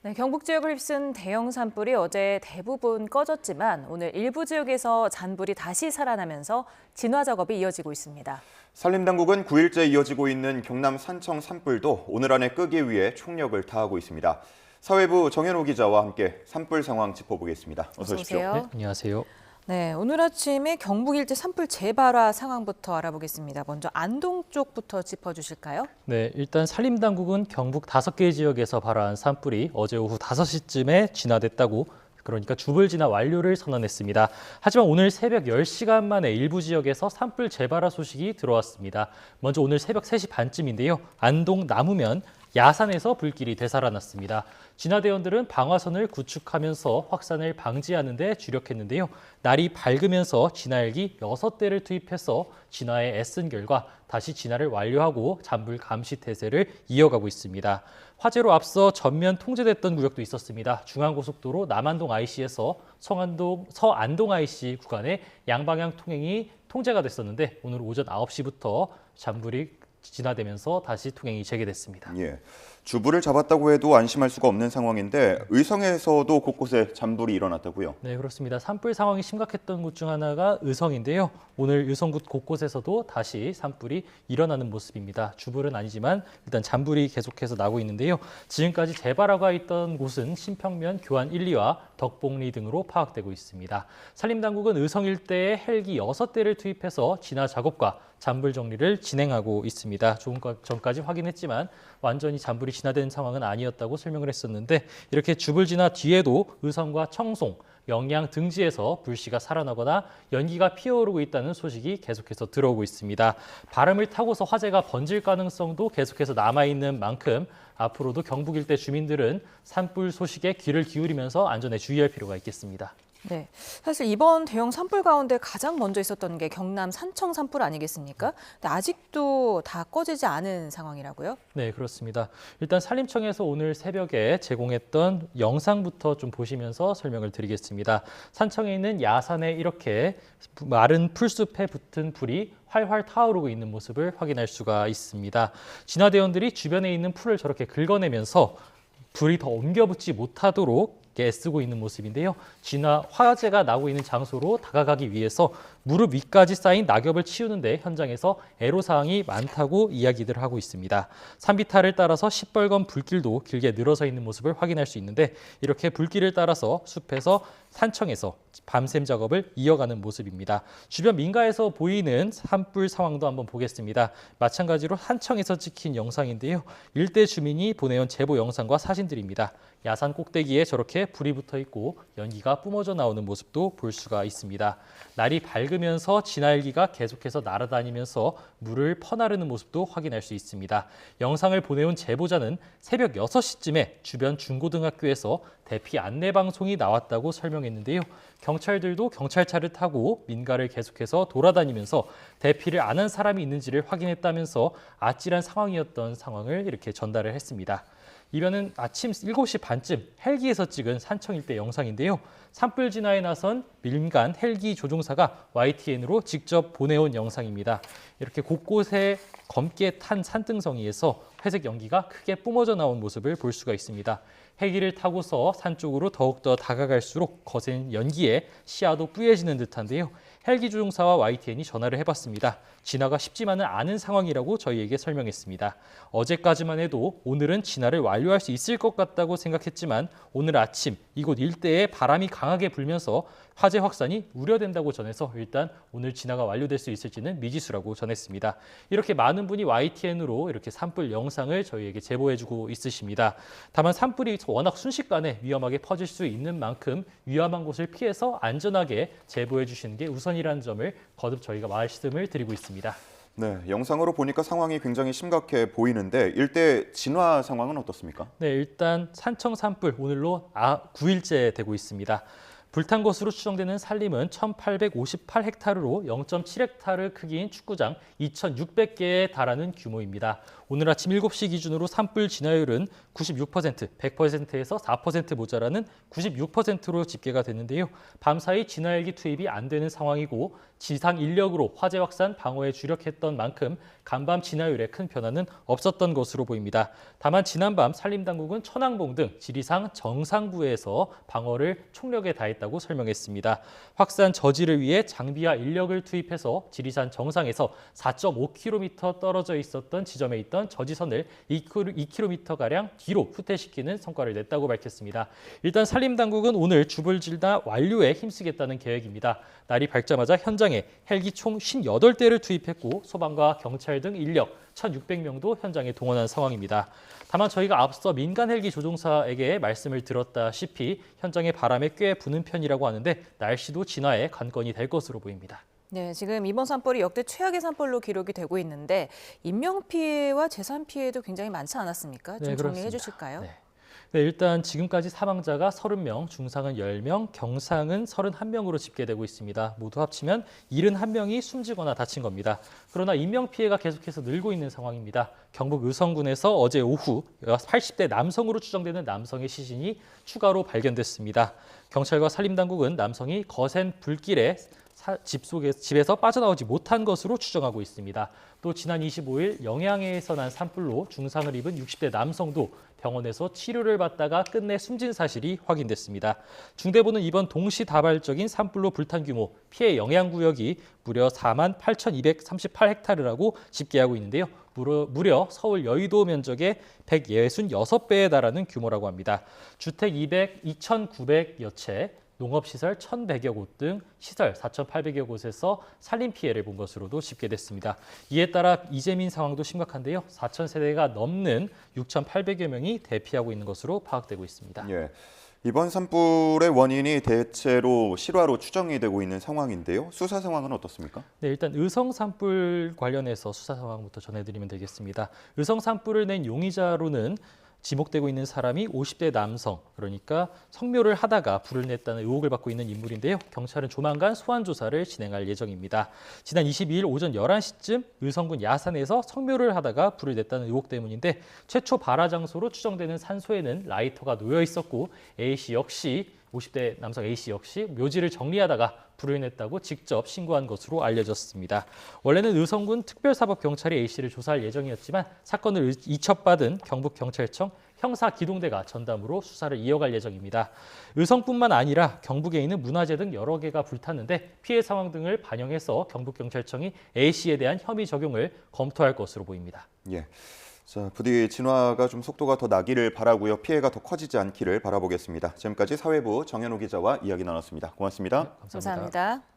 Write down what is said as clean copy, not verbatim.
네, 경북 지역을 휩쓴 대형 산불이 어제 대부분 꺼졌지만 오늘 일부 지역에서 잔불이 다시 살아나면서 진화 작업이 이어지고 있습니다. 산림당국은 9일째 이어지고 있는 경남 산청 산불도 오늘 안에 끄기 위해 총력을 다하고 있습니다. 사회부 정현호 기자와 함께 산불 상황 짚어보겠습니다. 어서 오십시오. 네, 안녕하세요. 네, 오늘 아침에 경북 일대 산불 재발화 상황부터 알아보겠습니다. 먼저 안동 쪽부터 짚어주실까요? 네, 일단 산림당국은 경북 5개 지역에서 발화한 산불이 어제 오후 5시쯤에 진화됐다고, 그러니까 주불 진화 완료를 선언했습니다. 하지만 오늘 새벽 10시간 만에 일부 지역에서 산불 재발화 소식이 들어왔습니다. 먼저 오늘 새벽 3시 반쯤인데요. 안동 남우면 야산에서 불길이 되살아났습니다. 진화대원들은 방화선을 구축하면서 확산을 방지하는 데 주력했는데요. 날이 밝으면서 진화헬기 6대를 투입해서 진화에 애쓴 결과 다시 진화를 완료하고 잔불 감시 태세를 이어가고 있습니다. 화재로 앞서 전면 통제됐던 구역도 있었습니다. 중앙고속도로 남안동 IC에서 서안동 IC 구간에 양방향 통행이 통제가 됐었는데 오늘 오전 9시부터 잔불이 진화되면서 다시 통행이 재개됐습니다. 예, 주불을 잡았다고 해도 안심할 수가 없는 상황인데 의성에서도 곳곳에 잔불이 일어났다고요? 네, 그렇습니다. 산불 상황이 심각했던 곳 중 하나가 의성인데요. 오늘 의성구 곳곳에서도 다시 산불이 일어나는 모습입니다. 주불은 아니지만 일단 잔불이 계속해서 나고 있는데요. 지금까지 재발화가 있던 곳은 신평면, 교안 1, 2와 덕봉리 등으로 파악되고 있습니다. 산림당국은 의성 일대에 헬기 6대를 투입해서 진화 작업과 잔불 정리를 진행하고 있습니다. 조금 전까지 확인했지만 완전히 잔불이 진화된 상황은 아니었다고 설명을 했었는데 이렇게 주불 진화 뒤에도 의성과 청송, 영양 등지에서 불씨가 살아나거나 연기가 피어오르고 있다는 소식이 계속해서 들어오고 있습니다. 바람을 타고서 화재가 번질 가능성도 계속해서 남아있는 만큼 앞으로도 경북 일대 주민들은 산불 소식에 귀를 기울이면서 안전에 주의할 필요가 있겠습니다. 네, 사실 이번 대형 산불 가운데 가장 먼저 있었던 게 경남 산청 산불 아니겠습니까? 근데 아직도 다 꺼지지 않은 상황이라고요? 네, 그렇습니다. 일단 산림청에서 오늘 새벽에 제공했던 영상부터 좀 보시면서 설명을 드리겠습니다. 산청에 있는 야산에 이렇게 마른 풀숲에 붙은 불이 활활 타오르고 있는 모습을 확인할 수가 있습니다. 진화대원들이 주변에 있는 풀을 저렇게 긁어내면서 불이 더 옮겨붙지 못하도록 애쓰고 있는 모습인데요. 진화 화재가 나고 있는 장소로 다가가기 위해서 무릎 위까지 쌓인 낙엽을 치우는데 현장에서 애로사항이 많다고 이야기들 하고 있습니다. 산비탈을 따라서 시뻘건 불길도 길게 늘어서 있는 모습을 확인할 수 있는데 이렇게 불길을 따라서 숲에서 산청에서 밤샘 작업을 이어가는 모습입니다. 주변 민가에서 보이는 산불 상황도 한번 보겠습니다. 마찬가지로 산청에서 찍힌 영상인데요. 일대 주민이 보내온 제보 영상과 사진들입니다. 야산 꼭대기에 저렇게 불이 붙어 있고 연기가 뿜어져 나오는 모습도 볼 수가 있습니다. 날이 밝으면서 진화헬기가 계속해서 날아다니면서 물을 퍼나르는 모습도 확인할 수 있습니다. 영상을 보내온 제보자는 새벽 6시쯤에 주변 중고등학교에서 대피 안내 방송이 나왔다고 설명했는데요. 경찰들도 경찰차를 타고 민가를 계속해서 돌아다니면서 대피를 안 한 사람이 있는지를 확인했다면서 아찔한 상황이었던 상황을 이렇게 전달을 했습니다. 이번은 아침 7시 반쯤 헬기에서 찍은 산청 일대 영상인데요. 산불 진화에 나선 민간 헬기 조종사가 YTN으로 직접 보내온 영상입니다. 이렇게 곳곳에 검게 탄 산등성이에서 회색 연기가 크게 뿜어져 나온 모습을 볼 수가 있습니다. 헬기를 타고서 산 쪽으로 더욱더 다가갈수록 거센 연기에 시야도 뿌얘지는 듯한데요. 헬기 조종사와 YTN이 전화를 해봤습니다. 진화가 쉽지만은 않은 상황이라고 저희에게 설명했습니다. 어제까지만 해도 오늘은 진화를 완료할 수 있을 것 같다고 생각했지만 오늘 아침 이곳 일대에 바람이 강하게 불면서 화재 확산이 우려된다고 전해서 일단 오늘 진화가 완료될 수 있을지는 미지수라고 전했습니다. 이렇게 많은 분이 YTN으로 이렇게 산불 영상을 저희에게 제보해주고 있으십니다. 다만 산불이 워낙 순식간에 위험하게 퍼질 수 있는 만큼 위험한 곳을 피해서 안전하게 제보해 주시는 게 우선이라는 점을 거듭 저희가 말씀을 드리고 있습니다. 네, 영상으로 보니까 상황이 굉장히 심각해 보이는데 일대 진화 상황은 어떻습니까? 네, 일단 산청 산불 오늘로 9일째 되고 있습니다. 불탄 것으로 추정되는 산림은 1,858헥타르로 0.7헥타르 크기인 축구장 2,600개에 달하는 규모입니다. 오늘 아침 7시 기준으로 산불 진화율은 96%, 100%에서 4% 모자라는 96%로 집계가 됐는데요. 밤사이 진화헬기 투입이 안 되는 상황이고 지상 인력으로 화재 확산 방어에 주력했던 만큼 간밤 진화율에 큰 변화는 없었던 것으로 보입니다. 다만 지난밤 산림당국은 천왕봉 등 지리상 정상부에서 방어를 총력에 다했다고 설명했습니다. 확산 저지를 위해 장비와 인력을 투입해서 지리산 정상에서 4.5km 떨어져 있었던 지점에 있던 저지선을 2km가량 뒤로 후퇴시키는 성과를 냈다고 밝혔습니다. 일단 산림당국은 오늘 주불질나 완료에 힘쓰겠다는 계획입니다. 날이 밝자마자 현장에 헬기 총 58대를 투입했고 소방과 경찰 등 인력 1,600명도 현장에 동원한 상황입니다. 다만 저희가 앞서 민간 헬기 조종사에게 말씀을 들었다시피 현장의 바람에 꽤 부는 편이라고 하는데 날씨도 진화에 관건이 될 것으로 보입니다. 네, 지금 이번 산불이 역대 최악의 산불로 기록이 되고 있는데 인명 피해와 재산 피해도 굉장히 많지 않았습니까? 좀 네, 정리해 그렇습니다. 주실까요? 네. 네, 일단 지금까지 사망자가 30명, 중상은 10명, 경상은 31명으로 집계되고 있습니다. 모두 합치면 71명이 숨지거나 다친 겁니다. 그러나 인명피해가 계속해서 늘고 있는 상황입니다. 경북 의성군에서 어제 오후 80대 남성으로 추정되는 남성의 시신이 추가로 발견됐습니다. 경찰과 산림당국은 남성이 거센 불길에 집에서 빠져나오지 못한 것으로 추정하고 있습니다. 또 지난 25일 영양에서 난 산불로 중상을 입은 60대 남성도 병원에서 치료를 받다가 끝내 숨진 사실이 확인됐습니다. 중대본은 이번 동시다발적인 산불로 불탄 규모, 피해 영향구역이 무려 48,238헥타르라고 집계하고 있는데요. 무려 서울 여의도 면적의 166배에 달하는 규모라고 합니다. 주택 2,900여 채, 농업시설 1,100여 곳 등 시설 4,800여 곳에서 산림 피해를 본 것으로도 집계됐습니다. 이에 따라 이재민 상황도 심각한데요. 4,000세대가 넘는 6,800여 명이 대피하고 있는 것으로 파악되고 있습니다. 예. 이번 산불의 원인이 대체로 실화로 추정이 되고 있는 상황인데요. 수사 상황은 어떻습니까? 네, 일단 의성 산불 관련해서 수사 상황부터 전해드리면 되겠습니다. 의성 산불을 낸 용의자로는 지목되고 있는 사람이 50대 남성, 그러니까 성묘를 하다가 불을 냈다는 의혹을 받고 있는 인물인데요. 경찰은 조만간 소환 조사를 진행할 예정입니다. 지난 22일 오전 11시쯤 의성군 야산에서 성묘를 하다가 불을 냈다는 의혹 때문인데 최초 발화 장소로 추정되는 산소에는 라이터가 놓여 있었고 A씨 역시 50대 남성 A씨 역시 묘지를 정리하다가 불을 냈다고 직접 신고한 것으로 알려졌습니다. 원래는 의성군 특별사법경찰이 A씨를 조사할 예정이었지만 사건을 이첩받은 경북경찰청 형사기동대가 전담으로 수사를 이어갈 예정입니다. 의성뿐만 아니라 경북에 있는 문화재 등 여러 개가 불탔는데 피해 상황 등을 반영해서 경북경찰청이 A씨에 대한 혐의 적용을 검토할 것으로 보입니다. 예. 자, 부디 진화가 좀 속도가 더 나기를 바라고요. 피해가 더 커지지 않기를 바라보겠습니다. 지금까지 사회부 정현호 기자와 이야기 나눴습니다. 고맙습니다. 감사합니다. 감사합니다.